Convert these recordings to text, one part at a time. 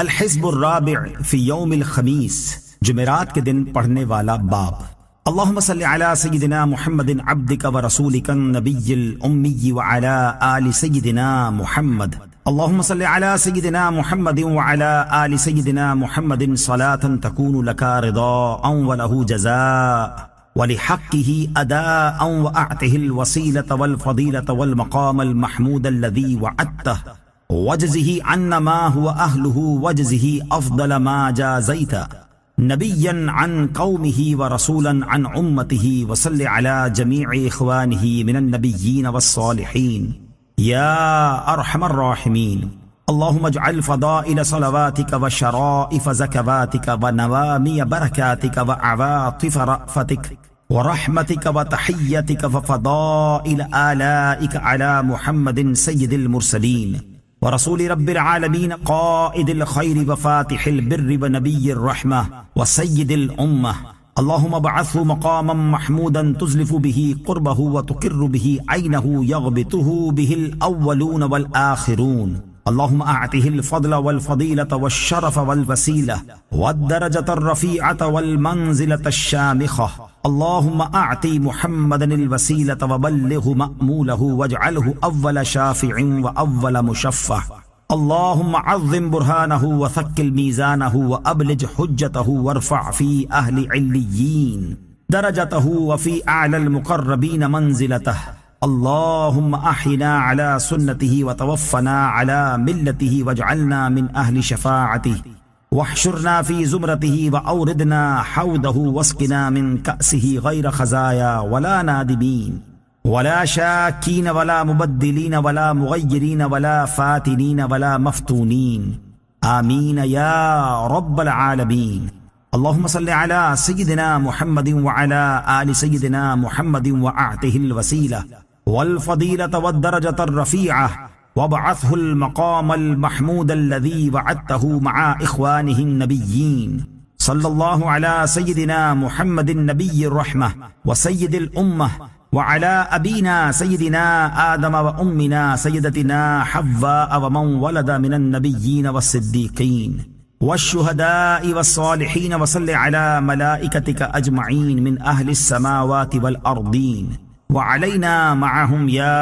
अल हिज़्बुर राबि फी यौमिल खमीस, जुमेरात के दिन पढ़ने वाला बाब। अल्लाहुम्मा सल्लि अला सय्यिदिना मुहम्मदिन अब्दिका व रसूलिका नबिय्यिल उम्मी व अला आलि सय्यिदिना मुहम्मद। अल्लाहुम्मा सल्लि अला सय्यिदिना मुहम्मदिन व अला आलि सय्यिदिना मुहम्मदिन सलातन तकूनु लका रिदाअन व लहू जज़ाअ व लिहक्किही अदाअन व अअतिहिल वसीलता वल फदीलता वल मक़ामल महमूद अल्लज़ी वअदतह वजज़िही अन्ना मा हुवा अहलुहु वजज़िही अफ़दल मा जाज़ैता नबिय्यन अन कौमिही व रसूलन अन उम्मतिही व सल्लि अला जमीइ इख़वानिही मिनन नबिय्यीन वस्सालिहीन या अरहमर राहिमीन। अल्लाहुम्मा अजअल फ़दाइल सलवातिका व शराइफ़ ज़कवातिका व नवामी बरकातिका व अवातिफ़ रअफ़तिका व रहमतिका व तहिय्यतिका व फ़दाइल आलाइका अला मुहम्मदिन सय्यिदिल मुरसलीन व रसूलि रब्बिल आलमीन क़ाइदिल खैरि व फ़ातिहिल बिर्रि व नबिय्यिर रहमह व सय्यिदिल उम्मह। अल्लाहुम्मा बअथहु मक़ामन महमूदन तुज़लिफ़ु बिही क़ुर्बहु व तुक़िर्रु बिही ऐनहु यग़बितुहु बिहिल अव्वलून वल आख़िरून। अल्लाहुम्मा अअतिहिल फ़द्ल वल फ़दीलता वश्शरफ़ वल वसीला वद्दरजतर रफ़ीअता वल मंज़िलतश शामिख़ा। अल्लाहुम्मा अअति मुहम्मदनिल वसीलता व बल्लिग़हु मअमूलहु वजअलहु अव्वल शाफ़िइन व अव्वल मुशफ़्फ़अ। अल्लाहुम्मा अज़्ज़िम बुरहानहु व थक्किल मीज़ानहु व अब्लिज हुज्जतहु वरफ़अ फ़ी अहलि इल्लिय्यीन दरजतहु व फ़ी अअलल मुक़र्रबीन मंज़िलतह। अल्लाहुम्मा अहिना अला सुन्नतिही व तवफ़्फ़ना अला मिल्लतिही वजअलना मिन अहलि शफ़ाअतिही वहशुरना फ़ी ज़ुमरतिही व औरिदना हौदहु वस्क़िना मिन कअसिही गैर ख़ज़ाया वला नादिमीन वला शाक्कीन वला मुबद्दिलीन वला मुग़य्यिरीन वला फ़ातिनीन वला मफ़्तूनीन। आमीन या रब्बल आलमीन। अल्लाहुम्मा सल्लि अला सय्यिदिना मुहम्मदिन व अला आलि सय्यिदिना मुहम्मदिन व अअतिहिल वसीला वल फ़दीलता वद्दरजतर रफ़ीअह वबअथहुल मक़ामल महमूद अल्लज़ी वअदतहु मअ इख़वानिहिन नबिय्यीन। सल्लल्लाहु अला सय्यिदिना मुहम्मदिन नबिय्यिर रहमह व सय्यिदिल उम्मह व अला अबीना सय्यिदिना आदम व उम्मिना सय्यदतिना हव्वा व मन वलद मिनन नबिय्यीन वस्सिद्दीक़ीन वश्शुहदाइ वस्सालिहीन व सल्लि अला मलाइकतिका अजमईन मिन अहलिस समावाति वल अर्दीन व अलैना मअहुम या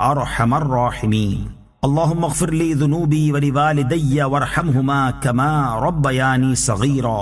अरहमर राहिमीन। अल्लाहुम्मा अग़फ़िर ली ज़ुनूबी व लिवालिदैया वरहमहुमा कमा रब्बयानी सग़ीरा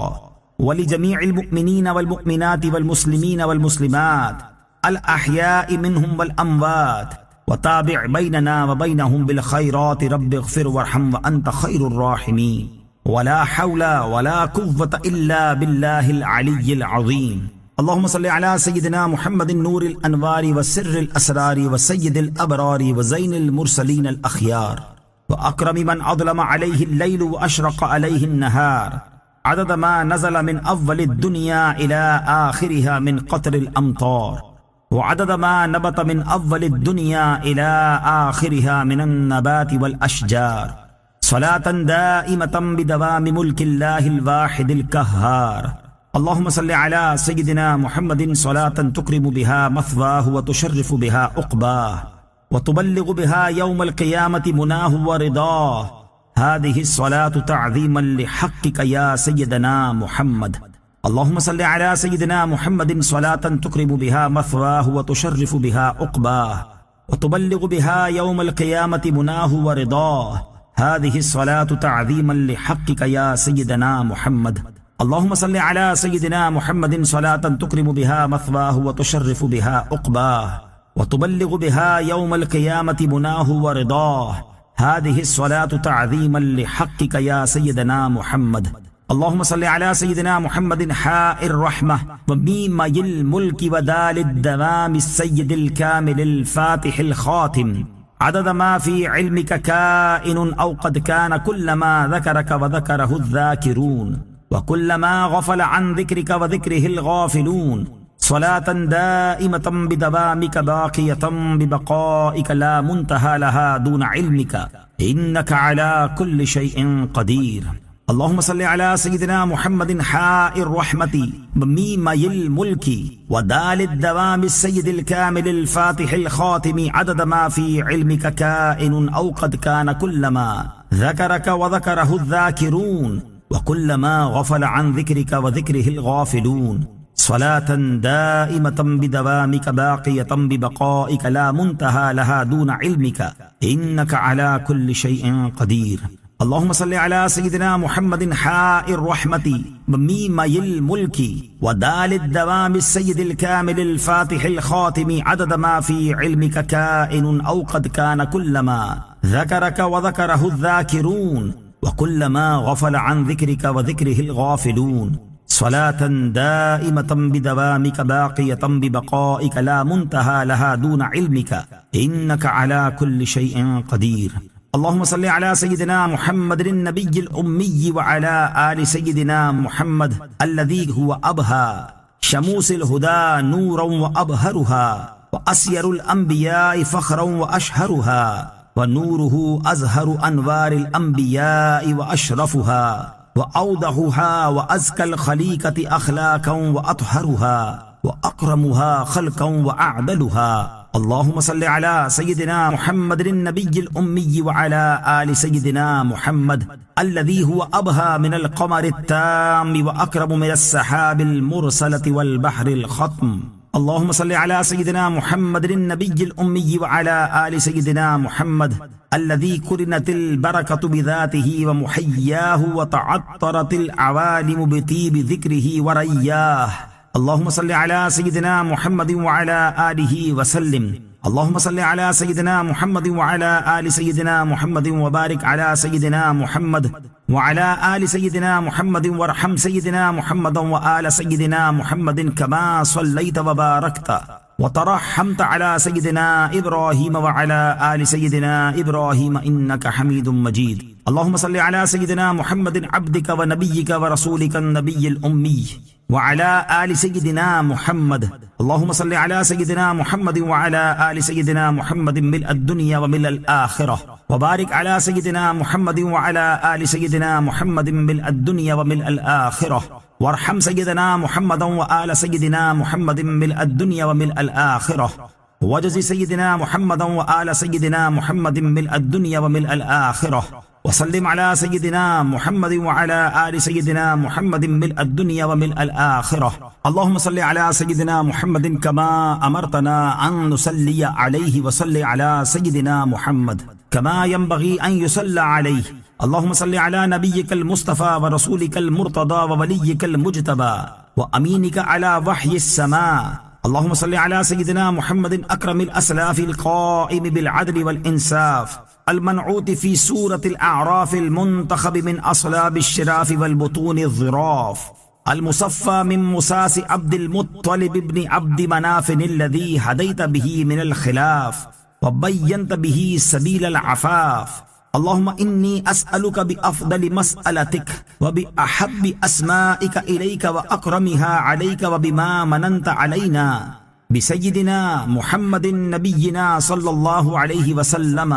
व लिजमीइल मुअ्मिनीन वल मुअ्मिनाति वल मुस्लिमीन वल मुस्लिमात अल अहयाइ मिनहुम वल अमवात व ताबिअ बैनना व बैनहुम बिल खैराति रब्बिग़फ़िर वरहम व अन्त खैरुर राहिमीन। वला हौला वला कुव्वता इल्ला बिल्लाहिल अलिय्यिल अज़ीम। अल्लाहुम्मा सल्लि अला सय्यिदिना मुहम्मदिन नूरिल अनवारि व सिर्रिल असरारि व सय्यिदिल अबरारि व ज़ैनिल मुरसलीनल अख़यार व अकरमि मन अज़लम अलैहिल लैलु व अशरक़ अलैहिन नहार अदद मा नज़ल मिन अव्वलिद दुनिया इला आख़िरिहा मिन क़त्रिल अमतार व अदद मा नबत मिन अव्वलिद दुनिया इला आख़िरिहा मिनन नबाति वल अशजार सलातन दाइमतन बिदवामि मुल्किल्लाहिल वाहिदिल क़ह्हार। अल्लाहुम्मा सल्लि अला सय्यिदिना मुहम्मदिन सलातन तुकरिमु बिहा मथवाहु व तुशर्रिफु बिहा उक़बाह व तुबल्लिगु बिहा यौमल क़ियामति मुनाहु व रिदाह। हादिहि सलातु तअज़ीमन लिहक्किका या सय्यिदना मुहम्मद। अल्लाहुम्मा सल्लि अला सय्यिदिना मुहम्मदिन सलातन तुकरिमु बिहा मथवाहु व तुशर्रिफु बिहा उक़बाह व तुबल्लिगु बिहा यौमल क़ियामति मुनाहु व रिदाह। हादिहि सलातु तअज़ीमन लिहक्किका या सय्यिदना मुहम्मद। अल्लाहुम्मा सल्लि अला सय्यिदिना मुहम्मदिन सलातन तुकरिमु बिहा मथवाहु व तुशर्रिफु बिहा उक़बाह व तुबल्लिगु बिहा यौमल क़ियामति मुनाहु व रिदाह। हादिहि सलातु तअज़ीमन लिहक्किका या सय्यिदना मुहम्मद। अल्लाहुम्मा सल्लि अला सय्यिदिना मुहम्मदिन हाइर रहमह व मीमयिल मुल्कि व दालिद दवामिस सय्यिदिल कामिलिल फ़ातिहिल ख़ातिम अदद मा फ़ी इल्मिका काइनुन औ क़द कान कुल्लमा ज़करका व ज़करहु ज़ाकिरून व कुल्लमा ग़फ़ल अन ज़िक्रिका व ज़िक्रिहिल ग़ाफ़िलून सलातन दाइमतन बिदवामिका बाक़ियतन बिबक़ाइका ला मुंतहा लहा दून इल्मिका इन्नका अला कुल्लि शैइन क़दीर। अल्लाहुम्मा सल्लि अला सय्यिदिना मुहम्मदिन हाइर रहमति व मीमयिल मुल्कि व दालिद दवामिस सय्यिदिल कामिलिल फ़ातिहिल ख़ातिमि अदद मा फ़ी इल्मिका काइनुन औ क़द कान कुल्लमा ज़करक व ज़करहु ज़ाकिरून व कुल्लमा गफ़ल अन ज़िक्रिक व ज़िक्रिहिल गाफ़िलून स्वलातन दाइमतन बिदवामिक बाक़ियतन बिबक़ाइक ला मुंतहा लहा दून इल्मिक इन्नक अला कुल्लि शैइन क़दीर। अल्लाहुम्मा सल्लि अला सय्यिदिना मुहम्मदिन हाइर रहमति व मीमयिल मुल्की व दालिद दवामिस सय्यिदिल कामिलिल फातिहिल खातिमी अदद मा फी इल्मिक काइनुन औ क़द कान कुल्लमा ज़करक व ज़करहु ज़ाकिरून व कुल्लमा गफ़ल अन ज़िक्रिक व ज़िक्रिहिल गाफ़िलून स्वलातन दाइमतन बिदवामिक बाक़ियतन बिबक़ाइक ला मुंतहा लहा दून इल्मिक इन्नक अला कुल्लि शैइन क़दीर। अल्लाहुम्मा सल्लि अला सय्यिदिना मुहम्मदिन नबिय्यिल उम्मी व अला आलि सय्यिदिना मुहम्मद अल्लज़ी हुवा अबहा शमूसिल हुदा नूरन व अबहरुहा व अस्यरुल अंबियाइ फ़ख़्रन व अशहरुहा व नूरुहु अज़हरु अनवारिल अंबियाइ व अशरफुहा व औदहुहा व अज़कल ख़लीक़ति अख़लाक़न व अतहरुहा व अक़रमुहा ख़ल्क़न व अअदलुहा। अल्लाहुम्मा सल्लि अला सय्यिदिना मुहम्मदिन नबिय्यिल उम्मी व अला आलि सय्यिदिना मुहम्मद अल्लज़ी हुवा अबहा मिनल क़मरित ताम्मि व अक़रबु मिनस सहाबिल मुरसलति वल बहरिल ख़त्म। अल्लाहुम्मा सल्लि अला सय्यिदिना मुहम्मदिन नबिय्यिल उम्मी व अला आलि सय्यिदिना मुहम्मद अल्लज़ी कुरिनतिल बरकतु बिज़ातिही व मुहय्याहु व तअत्तरतिल अवालिमु बितीबि ज़िक्रिही व रय्याह। अल्लाहुम्मा सल्लि अला सय्यिदिना मुहम्मदिन व अला आलिहि व सल्लिम। अल्लाहुम्मा सल्लि अला सय्यिदिना मुहम्मदिन व अला आलि सय्यिदिना मुहम्मदिन व बारिक अला सय्यिदिना मुहम्मद व अला आलि सय्यिदिना मुहम्मदिन वरहम सय्यिदिना मुहम्मदन व आला सय्यिदिना मुहम्मदिन कमा सल्लैत व बारकत व तरहमत अला सय्यिदिना इब्राहीम व अला आलि सय्यिदिना इब्राहीम इन्नक हमीदुम मजीद। अल्लाहुम्मा सल्लि अला सय्यिदिना मुहम्मदिन अब्दिक व नबिय्यिक व रसूलिक नबिय्यिल उम्मी व अला आलि सय्यिदिना मुहम्मद। अल्लाहुम्मा सल्लि अला सय्यिदिना मुहम्मदिन व अला आलि सय्यिदिना मुहम्मदिन मिलअद दुनिया व मिलअल आखिरह व बारिक अला सय्यिदिना मुहम्मदिन व अला आलि सय्यिदिना मुहम्मदिन मिलअद दुनिया व मिलअल आखिरह वरहम सय्यिदिना मुहम्मदन व आला सय्यिदिना मुहम्मदिन मिलअद दुनिया व मिलअल आखिरह वजज़ि सय्यिदिना मुहम्मदन व आला सय्यिदिना मुहम्मदिन मिलअद दुनिया व मिलअल आखिरह वसल्लिम अला सय्यिदिना मुहम्मदिन व अला आलि सय्यिदिना मुहम्मदिन मिलअद दुनिया व मिलअल आखिरह। अल्लाहुम्मा सल्लि अला सय्यिदिना मुहम्मदिन कमा अमरतना अन नुसल्लिय अलैहि व सल्लि अला सय्यिदिना मुहम्मद कमा यंबगी अन युसल्ला अलैहि। अल्लाहुम्मा सल्लि अला नबिय्यिकल मुस्तफा व रसूलिकल मुर्तदा व वलिय्यिकल मुज्तबा व अमीनिक अला वह्यिस समा। अल्लाहुम्मा सल्लि अला सय्यिदिना मुहम्मदिन अकरमिल असलाफिल क़ाइम बिल अदल वल इंसाफ المنعوت في سورة الأعراف المنتخب من أصلاب الشراف والبطون الظراف المصفى من مساس عبد المطلب بن عبد مناف الذي هديت به من الخلاف وبينت به سبيل العفاف. اللهم إني أسألك بأفضل مسألتك وبأحب أسمائك إليك وأكرمها عليك وبما مننت علينا بسيدنا محمد نبينا صلى الله عليه وسلم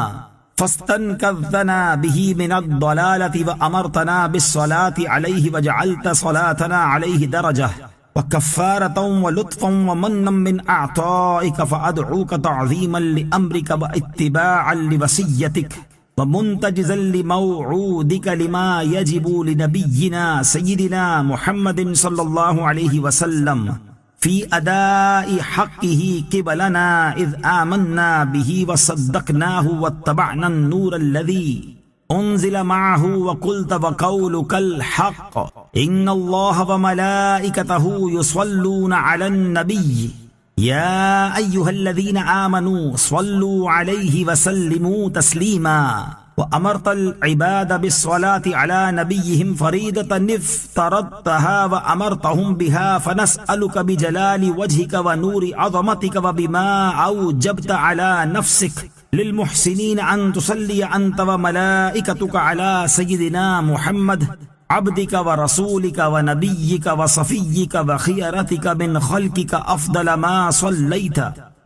فاستنقذنا به من الضلالة وأمرتنا بالصلاة عليه وجعلت صلاتنا عليه درجة وكفارة ولطفا ومنا من أعطائك فأدعوك تعظيما لأمرك واتباعا لوصيتك ومنتجزا لموعودك لما يجب لنبينا سيدنا محمد صلى الله عليه وسلم في أداء حقه قبلنا إذ آمنا به وصدقناه واتبعنا النور الذي أنزل معه وقلت وقولك الحق إن الله وملائكته يصلون على النبي يا أيها الذين آمنوا صلوا عليه وسلموا تسليما وأمرت العباد بالصلاة على نبيهم فريضة افترضتها وأمرتهم بها فنسألك بجلال وجهك ونور عظمتك وبما أوجبت على نفسك للمحسنين أن تصلي أنت وملائكتك على سيدنا محمد عبدك ورسولك ونبيك وصفيك وخيرتك من خلقك أفضل ما صليت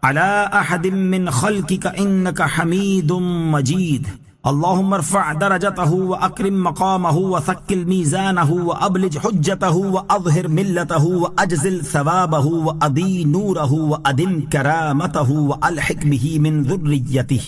على أحد من خلقك إنك حميد مجيد. اللهم ارفع درجته وأكرم مقامه وثقل ميزانه وأبلج حجته وأظهر ملته وأجزل ثوابه وأضي نوره وأدم كرامته وألحق به من ذريته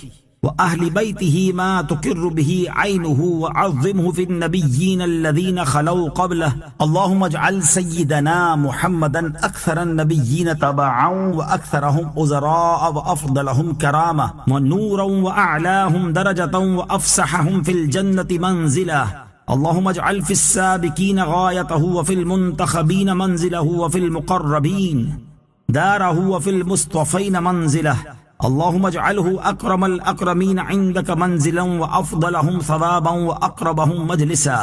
व अहलि बैतिही मा तुकिर्रु बिही ऐनुहु व अज़्ज़िमहु फिन्नबिय्यीन अल्लज़ीन खलौ क़ब्लहु अल्लाहुम्मा इजअल सय्यिदना मुहम्मदन अक्सरन नबिय्यीन तबअन व अक्सरहुम उज़रा व अफ़दलहुम करामा व नूरन व अअलाहुम दरजतन व अफ़सहहुम फिल जन्नति मंज़िला अल्लाहुम्मा इजअल फिस्साबिकीन गायतहु व फिल मुंतखबीन मंज़िलहु व फिल मुक़र्रबीन दारहु व फिल मुस्तफ़ीन मंज़िलहु अल्लाहुम्मा इजअलहु अक्रमल अक्रमीन इंदक मंज़िलन व अफ़दलहुम सवाबन व अक़रबहुम मजलिसा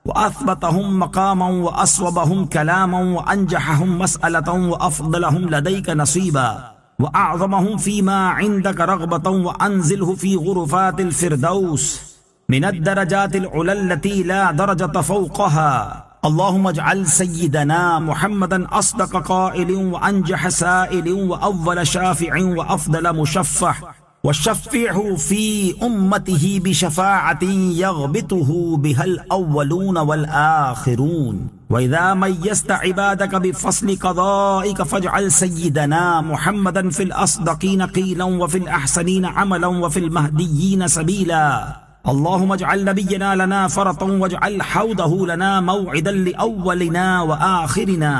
व अथबतहुम मक़ामन व अस्वबहुम कलामन व अंजहहुम मसअलतन व अफ़दलहुम लदैक नसीबा व अअज़महुम फ़ीमा इंदक रग़बतन व अंज़िलहु फ़ी ग़ुरफ़ातिल फ़िरदौस मिनद दरजातिल उला लती ला दरजत फ़ौक़हा अल्लाहुम्मा इजअल सय्यिदना मुहम्मदन अस्दक़ क़ाइलिन व अंजह साइलिन व अव्वल शाफ़िइन व अफ़दल मुशफ़्फ़ह व शफ़्फ़िहु फ़ी उम्मतिही बिशफ़ाअतिन यग़बितुहु बिहल अव्वलून वल आख़िरून व इज़ा मय्यज़त इबादक बिफ़स्लि क़ज़ाइक फ़ज्अल सय्यिदना मुहम्मदन फ़िल अस्दक़ीन क़ीलन व फ़िल अहसनीन अमलन व फ़िल महदिय्यीन सबीला अल्लाहुम्मा इजअल नबिय्यना लना फ़रतन वजअल हौदहु लना मौइदन लिअव्वलिना व आख़िरिना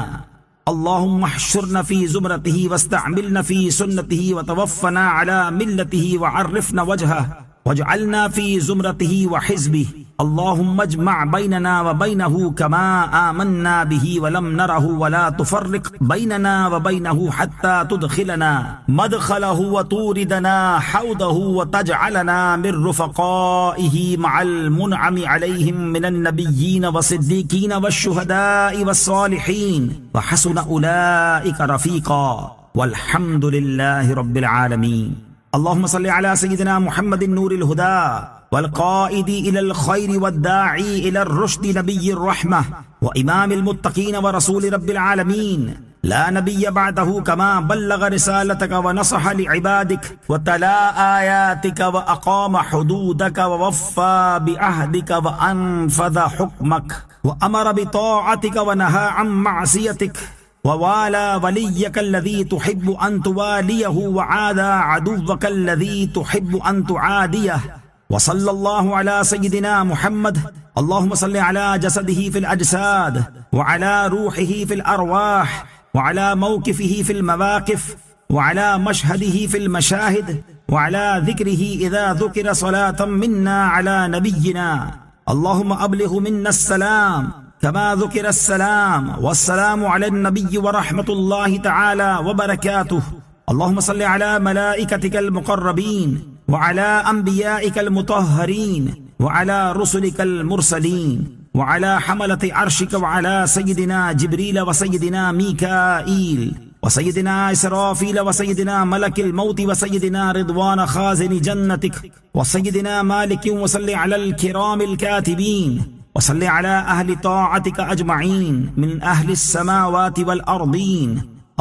अल्लाहुम्मा अहशुरना फ़ी ज़ुमरतिही वस्तअमिलना फ़ी सुन्नतिही व तवफ़्फ़ना अला मिल्लतिही व अर्रिफ़ना वजहह वजअलना फ़ी ज़ुमरतिही व हिज़्बिही अल्लाहुम्मा इजमअ बैनना व बैनहु कमा आमन्ना बिही व लम नरहु व ला तुफ़र्रिक़ बैनना व बैनहु हत्ता तुदख़िलना मदख़लहु व तूरिदना हौदहु व तजअलना मिन रुफ़क़ाइही मअल मुनअमि अलैहिम मिनन नबिय्यीन व सिद्दीक़ीन व शुहदाइ व सालिहीन व हसुन उलाइक रफ़ीक़ा वल्हम्दुलिल्लाहि रब्बिल आलमीन। अल्लाहुम्मा सल्लि अला सय्यिदिना मुहम्मदिन नूरिल हुदा वल क़ाइदी इलल ख़ैरि वद्दाई इलर रुश्दि नबिय्यिर रहमह व इमामिल मुत्तक़ीन व रसूलि रब्बिल आलमीन ला नबिय्य बअदहु कमा बल्लग रिसालतक व नसह लिइबादिक व तला आयातिक व अक़ाम हुदूदक व वफ़्फ़ा बिअहदिक व अनफ़ज़ हुक्मक व अमर बिताअतिक व नहा अन मअसियतिक ववाला वलिय्यक अल्लज़ी तुहिब्बु अन तुवालियहु व आदा अदुव्वक अल्लज़ी तुहिब्बु अन तुआदियह व सल्लल्लाहु अला सय्यिदिना मुहम्मद अल्लाहुम्मा सल्लि अला जसदिही फिल अजसाद व अला रूहिही फिल अरवाह व अला मौक़िफ़िही फिल मवाक़िफ़ व अला मशहदिही फिल मशाहिद व अला ज़िक्रिही इज़ा ज़ुकिर सलातन मिन्ना अला नबिय्यिना अल्लाहुम्मा अब्लिग़ मिन्ना अस्सलाम कमा ज़ुकिर अस्सलाम वस्सलामु अला नबिय्यि व रहमतुल्लाहि तआला व बरकातुहु अल्लाहुम्मा सल्लि अला मलाइकतिकल मुक़र्रबीन व अला अंबियाइकल मुतहहरीन व अला रुसुलिकल मुरसलीन व अला हमलति अर्शिक व अला सय्यिदिना जिब्रील व सय्यिदिना मीकाईल व सय्यिदिना इसराफील व सय्यिदिना मलकिल मौत व सय्यिदिना रिदवान खाज़िन जन्नतिक व सय्यिदिना मालिक व सल्लि अलल किरामिल कातिबीन व सल्लि अला अहलि ताअतिक अजमईन मिन अहलिस समावाति वल अर्दीन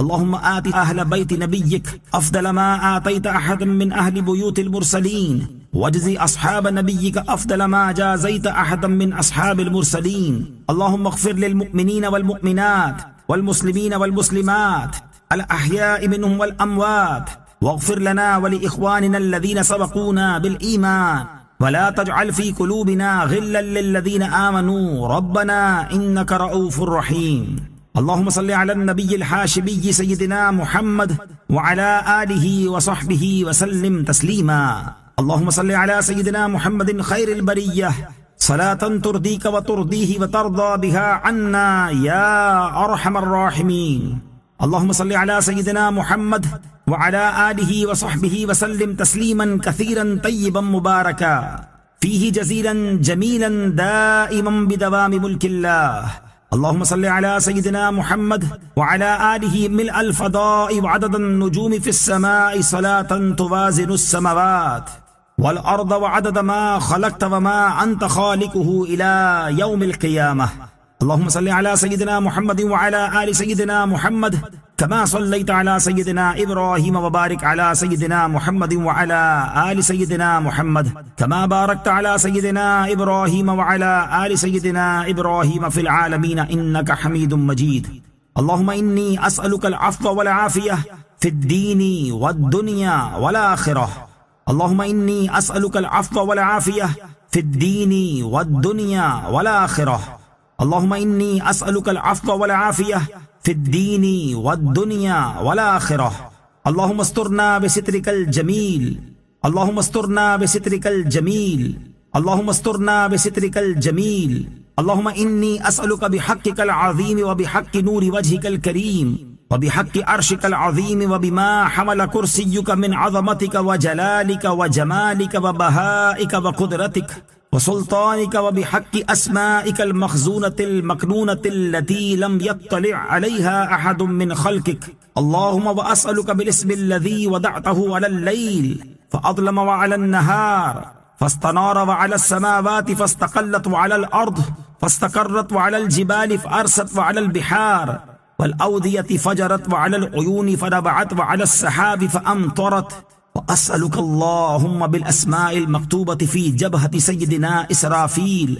अल्लाहुम्मा आति अहल बैत नबिय्यिक अफ़दल मा आतैत अहदन मिन अहलि बुयूतिल मुरसलीन वजज़ि अस्हाब नबिय्यिक अफ़दल मा जाज़ैत अहदन मिन अस्हाबिल मुरसलीन अल्लाहुम्मा इग़फ़िर लिल मुअमिनीन वल मुअमिनात वल मुस्लिमीन वल मुस्लिमात अल अहयाइ मिनहुम वल अमवात वग़फ़िर लना व लिइख़वानिना अल्लज़ीना सबक़ूना बिल ईमान वला तजअल फ़ी क़ुलूबिना ग़िल्लन लिल्लज़ीना आमनू रब्बना इन्नक रऊफ़ुर रहीम। अल्लाहुम्मा सल्लि अला नबिय्यिल हाशिमिय्यि सय्यिदिना मुहम्मद व अला आलिहि व सहबिहि व सल्लिम तस्लीमा। अल्लाहुम्मा सल्लि अला सय्यिदिना मुहम्मदिन खैरिल बरिय्यह सलातन तुर्दीक व तुर्दीहि व तर्दा बिहा अन्ना या अरहमर राहिमीन। अल्लाहुम्मा सल्लि अला सय्यिदिना मुहम्मद व अला आलिहि व सहबिहि व सल्लिम तस्लीमन कसीरन तय्यिबन मुबारका फीहि जज़ीलन जमीलन दाइमन बिदवामि मुल्किल्लाह। अल्लाहुम्मा सल्लि अला सय्यिदिना मुहम्मद व अला आलिहि मिलअल फ़दाइ व अददन नुजूमि फ़िस समाइ सलातन तुवाज़िनुस समावात वल अर्द व अदद मा ख़लक़त व मा अंत ख़ालिक़ुहु इला यौमिल क़ियामह। अल्लाहुम्मा सल्लि अला सय्यिदिना मुहम्मद व अला आलि सय्यिदिना मुहम्मद कमा सल्लैत अला सय्यिदिना इब्राहीम व बारिक अला सय्यिदिना मुहम्मद व अला आलि सय्यिदिना मुहम्मद कमा बारकत अला सय्यिदिना इब्राहीम व अला आलि सय्यिदिना इब्राहीम फ़िल आलमीन इन्नका हमीदुम मजीद। अल्लाहुम्मा इन्नी अस्अलुकल अफ़्व वल आफ़ियह फ़िद्दीनि वद्दुनिया वल आख़िरह। अल्लाहुम्मा इन्नी अस्अलुकल अफ़्व वल आफ़ियह फ़िद्दीनी वद्दुनिया वल आख़िरह। अल्लाहुम्मा इन्नी अस्अलुकल अफ़्व वल आफ़ियह फ़िद्दीनी वद्दुनिया वल आख़िरह। अल्लाहुम्मा अस्तुरना बिसित्रिकल जमील। अल्लाहुम्मा अस्तुरना बिसित्रिकल जमील। अल्लाहुम्मा अस्तुरना बिसित्रिकल जमील। अल्लाहुम्मा इन्नी अस्अलुका बिहक्किकल अज़ीम व बिहक्कि नूरि वजहिकल करीम व बिहक्कि अर्शिकल अज़ीम व बिमा हमल कुर्सियुका मिन अज़मतिका व जलालिका व जमालिका व बहाइका व कुदरतिक व सुल्तानिका व बिहक्कि अस्माइकल मखज़ूनतिल मकनूनतिल लती लम यत्तलि अलैहा अहदुम मिन खल्किक। अल्लाहुम्मा व अस्अलुका बिलिस्मिल लज़ी वदअतहु अलल लैल फ़अज़लम व अलन नहार फ़स्तनार व अलस समावाति फ़स्तक़ल्लत व अलल अर्द फ़स्तक़र्रत व अलल जिबालि फ़अरसत व अलल बिहार वल औदियति फ़जरत व अलल उयूनि फ़नबअत व अलस सहाबि फ़अमतरत। व अस्अलुका अल्लाहुम्मा बिल अस्माइल मक्तूबति फ़ी जबहति सय्यिदिना इसराफील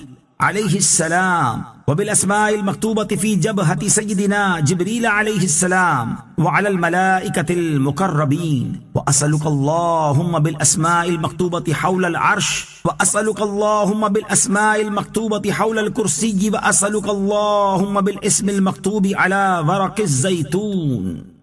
अलैहिस्सलाम व बिल अस्माइल मक्तूबति फ़ी जबहति सय्यिदिना जिब्रील अलैहिस्सलाम व अलल मलाइकतिल मुक़र्रबीन। व अस्अलुका अल्लाहुम्मा बिल अस्माइल मक्तूबति हौलल अर्श व अस्अलुका अल्लाहुम्मा बिल अस्माइल मक्तूबति हौलल कुर्सी व अस्अलुका अल्लाहुम्मा बिल इस्मिल मक्तूबि अला वरक़िज़ ज़ैतून।